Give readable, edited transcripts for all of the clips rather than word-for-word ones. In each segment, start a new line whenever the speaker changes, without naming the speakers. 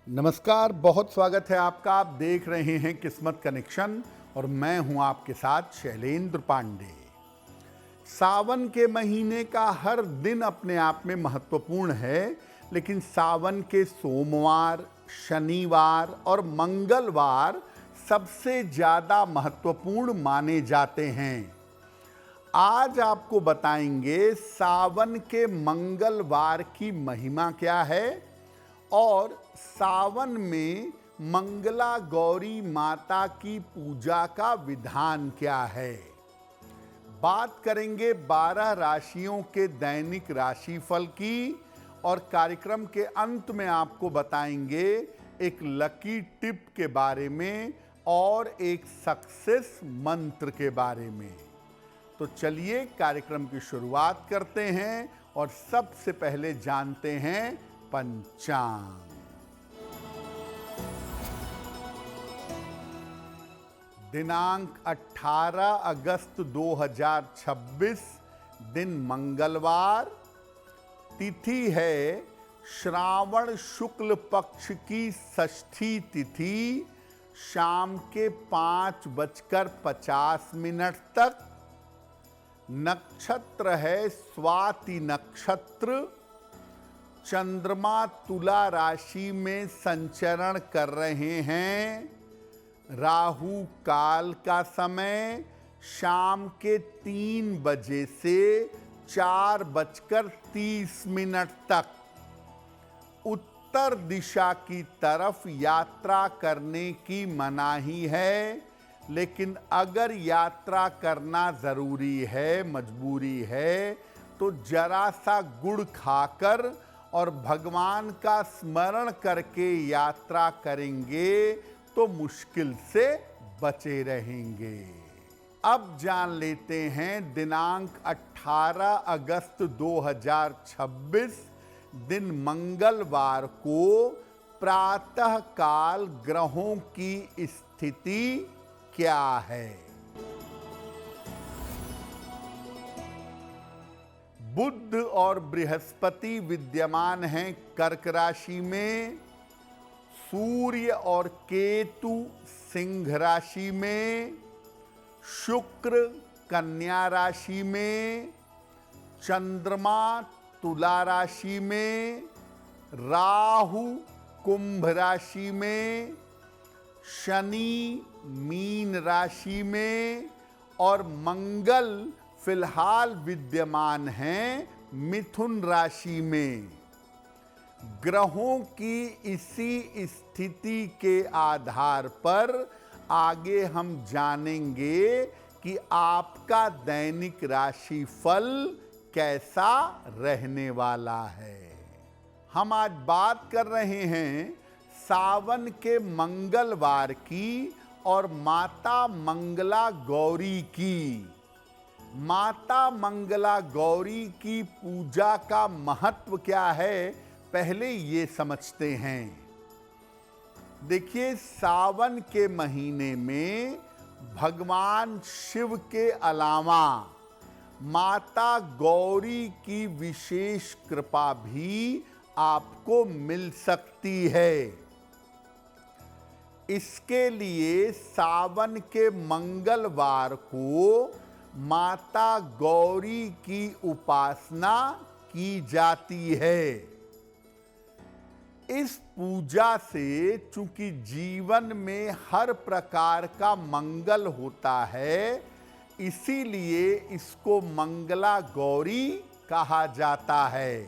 नमस्कार, बहुत स्वागत है आपका। आप देख रहे हैं किस्मत कनेक्शन और मैं हूं आपके साथ शैलेंद्र पांडे। सावन के महीने का हर दिन अपने आप में महत्वपूर्ण है, लेकिन सावन के सोमवार, शनिवार और मंगलवार सबसे ज़्यादा महत्वपूर्ण माने जाते हैं। आज आपको बताएंगे सावन के मंगलवार की महिमा क्या है और सावन में मंगला गौरी माता की पूजा का विधान क्या है। बात करेंगे 12 राशियों के दैनिक राशिफल की और कार्यक्रम के अंत में आपको बताएंगे एक लकी टिप के बारे में और एक सक्सेस मंत्र के बारे में। तो चलिए कार्यक्रम की शुरुआत करते हैं और सबसे पहले जानते हैं पंचांग। दिनांक 18 अगस्त 2026, दिन मंगलवार, तिथि है श्रावण शुक्ल पक्ष की षष्ठी तिथि, शाम के 5:50 तक। नक्षत्र है स्वाति नक्षत्र। चंद्रमा तुला राशि में संचरण कर रहे हैं। राहु काल का समय शाम के 3 बजे से 4:30 तक। उत्तर दिशा की तरफ यात्रा करने की मनाही है, लेकिन अगर यात्रा करना ज़रूरी है, मजबूरी है, तो जरा सा गुड़ खाकर और भगवान का स्मरण करके यात्रा करेंगे तो मुश्किल से बचे रहेंगे। अब जान लेते हैं दिनांक 18 अगस्त 2026, दिन मंगलवार को प्रातः काल ग्रहों की स्थिति क्या है। बुध और बृहस्पति विद्यमान हैं कर्क राशि में। सूर्य और केतु सिंह राशि में। शुक्र कन्या राशि में। चंद्रमा तुला राशि में। राहु कुंभ राशि में। शनि मीन राशि में और मंगल फिलहाल विद्यमान हैं मिथुन राशि में। ग्रहों की इसी स्थिति के आधार पर आगे हम जानेंगे कि आपका दैनिक राशिफल कैसा रहने वाला है। हम आज बात कर रहे हैं सावन के मंगलवार की और माता मंगला गौरी की। माता मंगला गौरी की पूजा का महत्व क्या है, पहले ये समझते हैं। देखिए, सावन के महीने में भगवान शिव के अलावा माता गौरी की विशेष कृपा भी आपको मिल सकती है। इसके लिए सावन के मंगलवार को माता गौरी की उपासना की जाती है। इस पूजा से चूंकि जीवन में हर प्रकार का मंगल होता है, इसीलिए इसको मंगला गौरी कहा जाता है।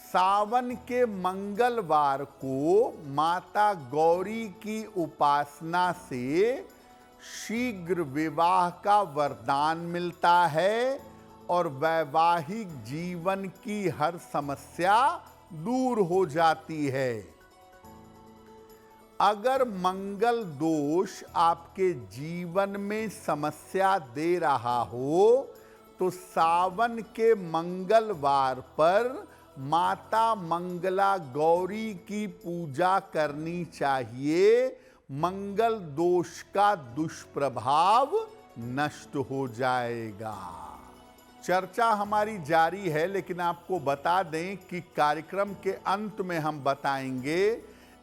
सावन के मंगलवार को माता गौरी की उपासना से शीघ्र विवाह का वरदान मिलता है और वैवाहिक जीवन की हर समस्या दूर हो जाती है। अगर मंगल दोष आपके जीवन में समस्या दे रहा हो, तो सावन के मंगलवार पर माता मंगला गौरी की पूजा करनी चाहिए। मंगल दोष का दुष्प्रभाव नष्ट हो जाएगा। चर्चा हमारी जारी है, लेकिन आपको बता दें कि कार्यक्रम के अंत में हम बताएंगे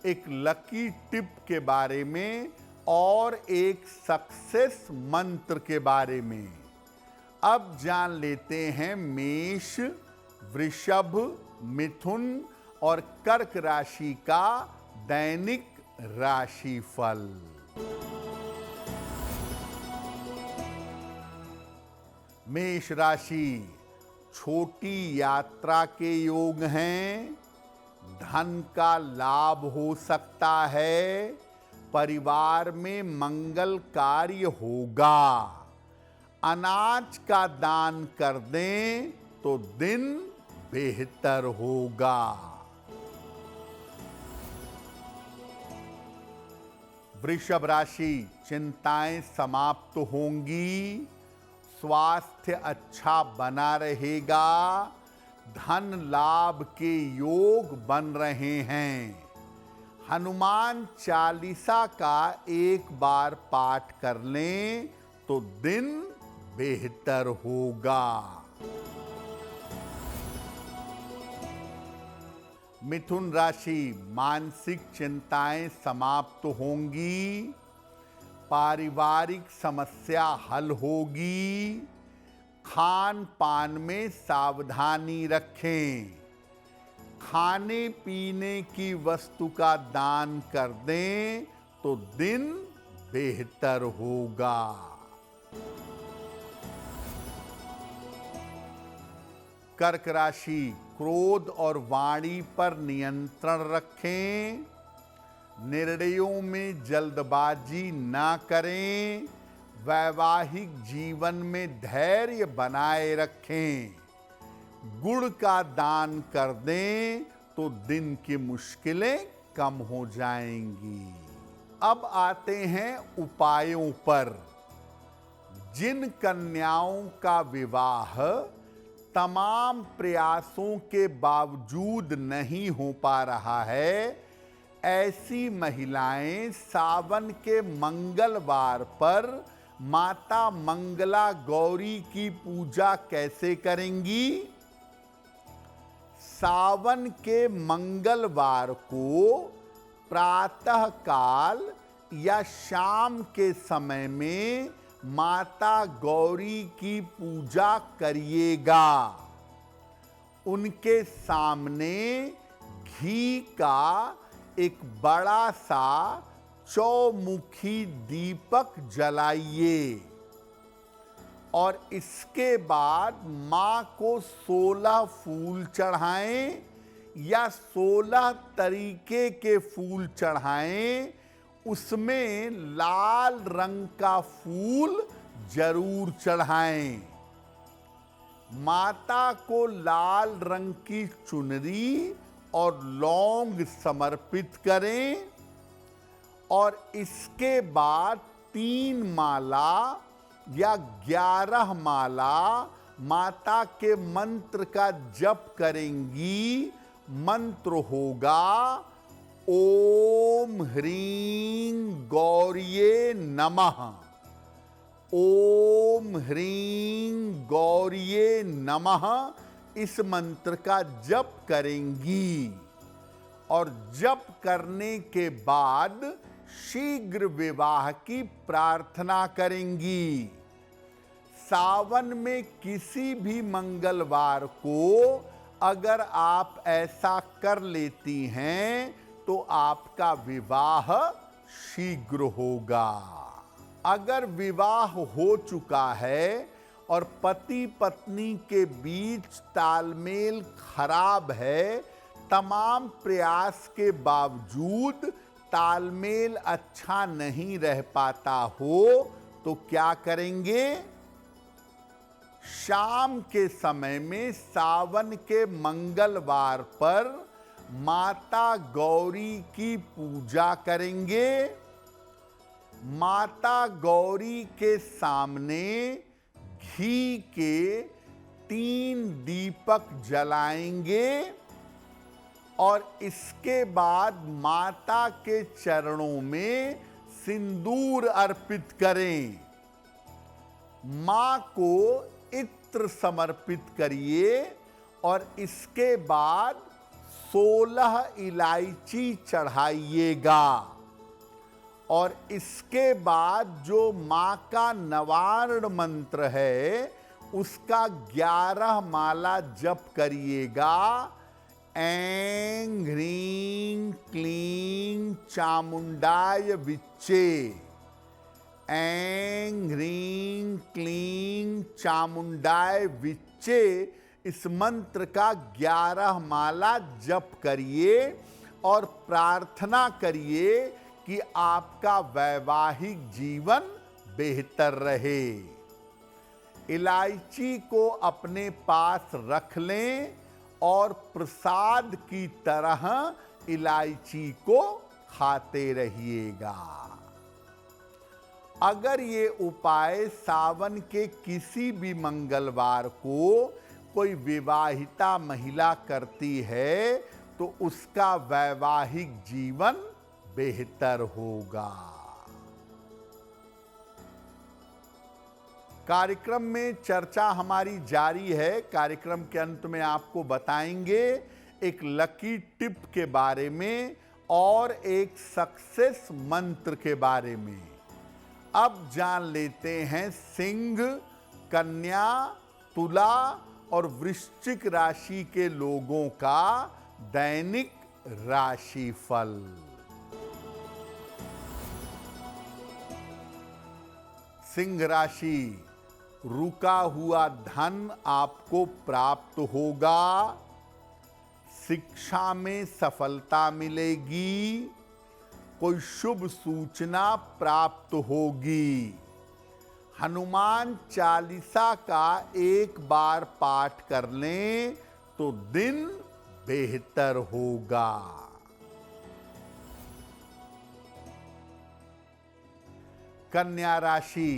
एक लकी टिप के बारे में और एक सक्सेस मंत्र के बारे में। अब जान लेते हैं मेष, वृषभ, मिथुन और कर्क राशि का दैनिक राशिफल। मेष राशि, छोटी यात्रा के योग हैं, धन का लाभ हो सकता है, परिवार में मंगल कार्य होगा, अनाज का दान कर दें तो दिन बेहतर होगा। वृषभ राशि, चिंताएं समाप्त होंगी, स्वास्थ्य अच्छा बना रहेगा, धन लाभ के योग बन रहे हैं। हनुमान चालीसा का एक बार पाठ कर लें तो दिन बेहतर होगा। मिथुन राशि, मानसिक चिंताएं समाप्त होंगी, पारिवारिक समस्या हल होगी, खान पान में सावधानी रखें, खाने पीने की वस्तु का दान कर दें तो दिन बेहतर होगा। कर्क राशि, क्रोध और वाणी पर नियंत्रण रखें, निर्णयों में जल्दबाजी ना करें, वैवाहिक जीवन में धैर्य बनाए रखें, गुड़ का दान कर दें तो दिन की मुश्किलें कम हो जाएंगी। अब आते हैं उपायों पर। जिन कन्याओं का विवाह तमाम प्रयासों के बावजूद नहीं हो पा रहा है, ऐसी महिलाएं सावन के मंगलवार पर माता मंगला गौरी की पूजा कैसे करेंगी? सावन के मंगलवार को प्रातः काल या शाम के समय में माता गौरी की पूजा करिएगा। उनके सामने घी का एक बड़ा सा चौमुखी दीपक जलाइए और इसके बाद मां को 16 फूल चढ़ाएं या 16 तरीके के फूल चढ़ाएं। उसमें लाल रंग का फूल जरूर चढ़ाएं। माता को लाल रंग की चुनरी और लौंग समर्पित करें और इसके बाद 3 माला या 11 माला माता के मंत्र का जप करेंगी। मंत्र होगा ओम ह्रीं गौरिये नमः, ओम ह्रीं गौरिये नमः। इस मंत्र का जप करेंगी और जप करने के बाद शीघ्र विवाह की प्रार्थना करेंगी। सावन में किसी भी मंगलवार को अगर आप ऐसा कर लेती हैं तो आपका विवाह शीघ्र होगा। अगर विवाह हो चुका है और पति पत्नी के बीच तालमेल खराब है, तमाम प्रयास के बावजूद तालमेल अच्छा नहीं रह पाता हो, तो क्या करेंगे? शाम के समय में सावन के मंगलवार पर माता गौरी की पूजा करेंगे। माता गौरी के सामने घी के 3 दीपक जलाएंगे और इसके बाद माता के चरणों में सिंदूर अर्पित करें। मां को इत्र मंत्र समर्पित करिए और इसके बाद 16 इलायची चढ़ाइएगा और इसके बाद जो मां का नवार्ण मंत्र है उसका 11 माला जप करिएगा। ऐं ह्रीं क्लीं चामुंडाय विच्चे, ऐं ह्रीं क्लीं चामुंडाय विच्चे, इस मंत्र का 11 माला जप करिए और प्रार्थना करिए कि आपका वैवाहिक जीवन बेहतर रहे। इलायची को अपने पास रख लें और प्रसाद की तरह इलायची को खाते रहिएगा। अगर ये उपाय सावन के किसी भी मंगलवार को कोई विवाहिता महिला करती है तो उसका वैवाहिक जीवन बेहतर होगा। कार्यक्रम में चर्चा हमारी जारी है। कार्यक्रम के अंत में आपको बताएंगे एक लकी टिप के बारे में और एक सक्सेस मंत्र के बारे में। अब जान लेते हैं सिंह, कन्या, तुला और वृश्चिक राशि के लोगों का दैनिक राशिफल। सिंह राशि, रुका हुआ धन आपको प्राप्त होगा। शिक्षा में सफलता मिलेगी। कोई शुभ सूचना प्राप्त होगी। हनुमान चालीसा का एक बार पाठ कर लें तो दिन बेहतर होगा। कन्या राशि,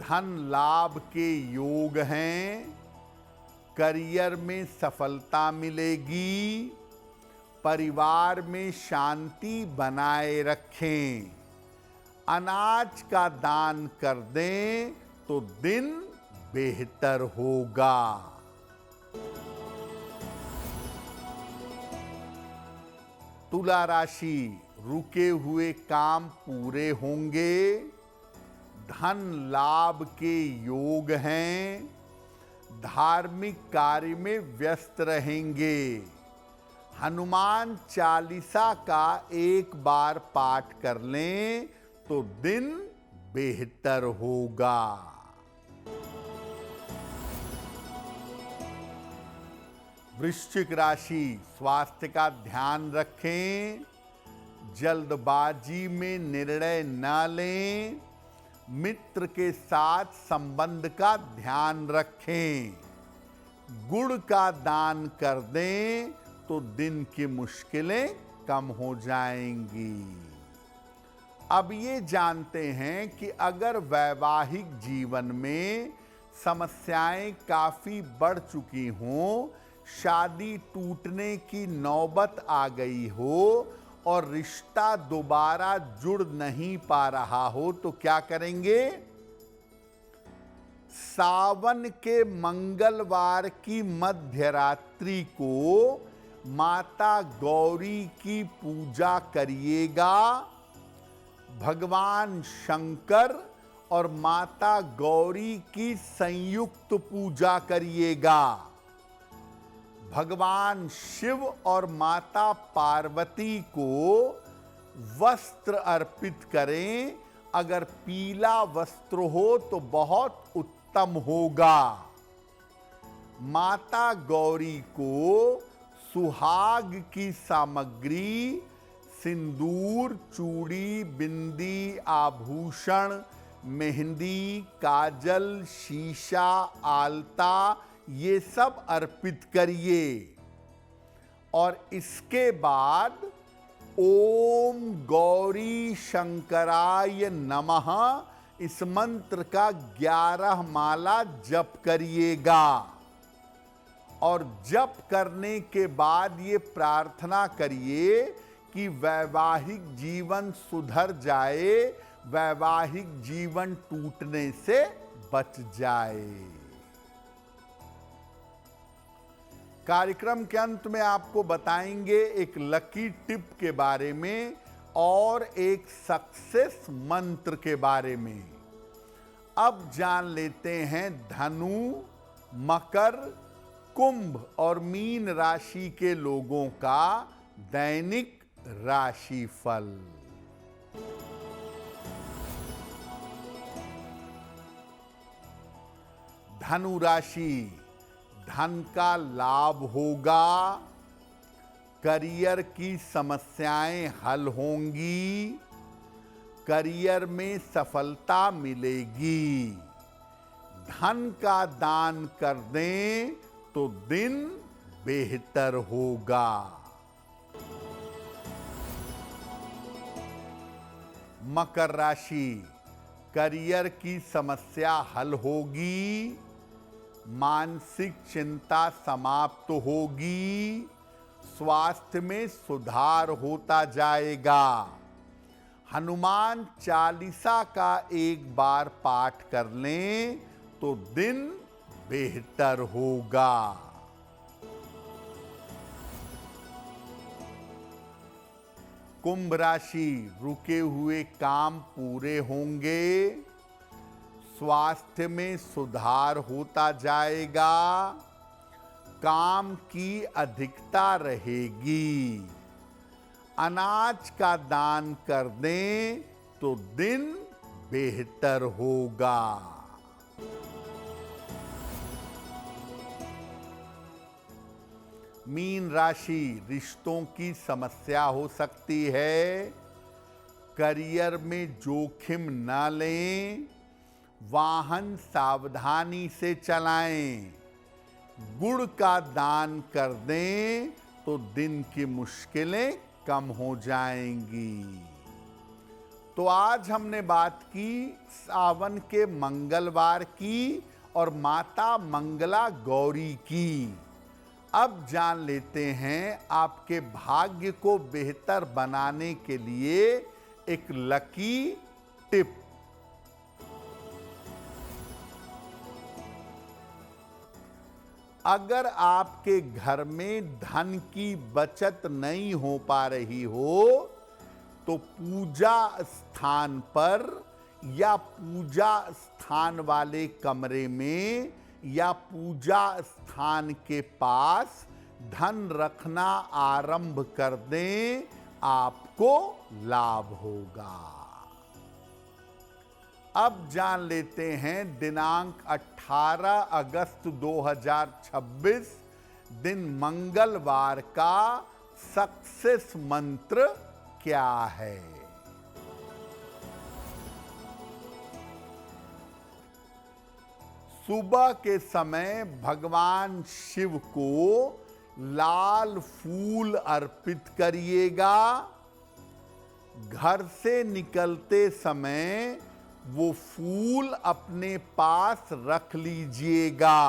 धन लाभ के योग हैं। करियर में सफलता मिलेगी। परिवार में शांति बनाए रखें। अनाज का दान कर दें तो दिन बेहतर होगा। तुला राशि, रुके हुए काम पूरे होंगे। धन लाभ के योग हैं। धार्मिक कार्य में व्यस्त रहेंगे। हनुमान चालीसा का एक बार पाठ कर लें तो दिन बेहतर होगा। वृश्चिक राशि, स्वास्थ्य का ध्यान रखें। जल्दबाजी में निर्णय न लें। मित्र के साथ संबंध का ध्यान रखें। गुड़ का दान कर दें तो दिन की मुश्किलें कम हो जाएंगी। अब ये जानते हैं कि अगर वैवाहिक जीवन में समस्याएं काफी बढ़ चुकी हों, शादी टूटने की नौबत आ गई हो और रिश्ता दोबारा जुड़ नहीं पा रहा हो तो क्या करेंगे? सावन के मंगलवार की मध्यरात्रि को माता गौरी की पूजा करिएगा। भगवान शंकर और माता गौरी की संयुक्त पूजा करिएगा। भगवान शिव और माता पार्वती को वस्त्र अर्पित करें। अगर पीला वस्त्र हो तो बहुत उत्तम होगा। माता गौरी को सुहाग की सामग्री, सिंदूर, चूड़ी, बिंदी, आभूषण, मेहंदी, काजल, शीशा, आलता, ये सब अर्पित करिए। और इसके बाद ओम गौरी शंकराय नमः इस मंत्र का 11 माला जप करिएगा। और जप करने के बाद ये प्रार्थना करिए कि वैवाहिक जीवन सुधर जाए, वैवाहिक जीवन टूटने से बच जाए। कार्यक्रम के अंत में आपको बताएंगे एक लकी टिप के बारे में और एक सक्सेस मंत्र के बारे में। अब जान लेते हैं धनु, मकर, कुंभ और मीन राशि के लोगों का दैनिक राशिफल। धनु राशि, धन का लाभ होगा, करियर की समस्याएं हल होंगी, करियर में सफलता मिलेगी। धन का दान कर दें तो दिन बेहतर होगा। मकर राशि, करियर की समस्या हल होगी, मानसिक चिंता समाप्त होगी, स्वास्थ्य में सुधार होता जाएगा। हनुमान चालीसा का एक बार पाठ कर लें तो दिन बेहतर होगा। कुंभ राशि, रुके हुए काम पूरे होंगे, स्वास्थ्य में सुधार होता जाएगा, काम की अधिकता रहेगी। अनाज का दान कर दें तो दिन बेहतर होगा। मीन राशि, रिश्तों की समस्या हो सकती है, करियर में जोखिम न लें, वाहन सावधानी से चलाएं, गुड़ का दान कर दें तो दिन की मुश्किलें कम हो जाएंगी। तो आज हमने बात की सावन के मंगलवार की और माता मंगला गौरी की। अब जान लेते हैं आपके भाग्य को बेहतर बनाने के लिए एक लकी टिप। अगर आपके घर में धन की बचत नहीं हो पा रही हो तो पूजा स्थान पर या पूजा स्थान वाले कमरे में या पूजा स्थान के पास धन रखना आरंभ कर दें, आपको लाभ होगा। अब जान लेते हैं दिनांक 18 अगस्त 2026 दिन मंगलवार का सक्सेस मंत्र क्या है। सुबह के समय भगवान शिव को लाल फूल अर्पित करिएगा। घर से निकलते समय वो फूल अपने पास रख लीजिएगा।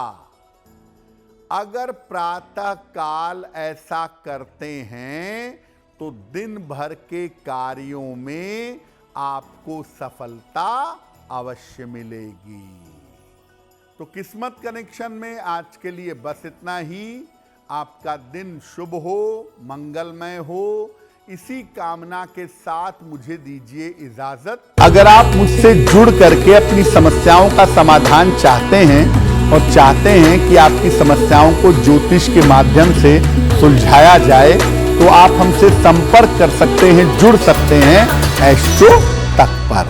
अगर प्रातः काल ऐसा करते हैं तो दिन भर के कार्यों में आपको सफलता अवश्य मिलेगी। तो किस्मत कनेक्शन में आज के लिए बस इतना ही। आपका दिन शुभ हो, मंगलमय हो, इसी कामना के साथ मुझे दीजिए इजाजत। अगर आप मुझसे जुड़ करके अपनी समस्याओं का समाधान चाहते हैं और चाहते हैं कि आपकी समस्याओं को ज्योतिष के माध्यम से सुलझाया जाए तो आप हमसे संपर्क कर सकते हैं, जुड़ सकते हैं एस्ट्रो तक पर।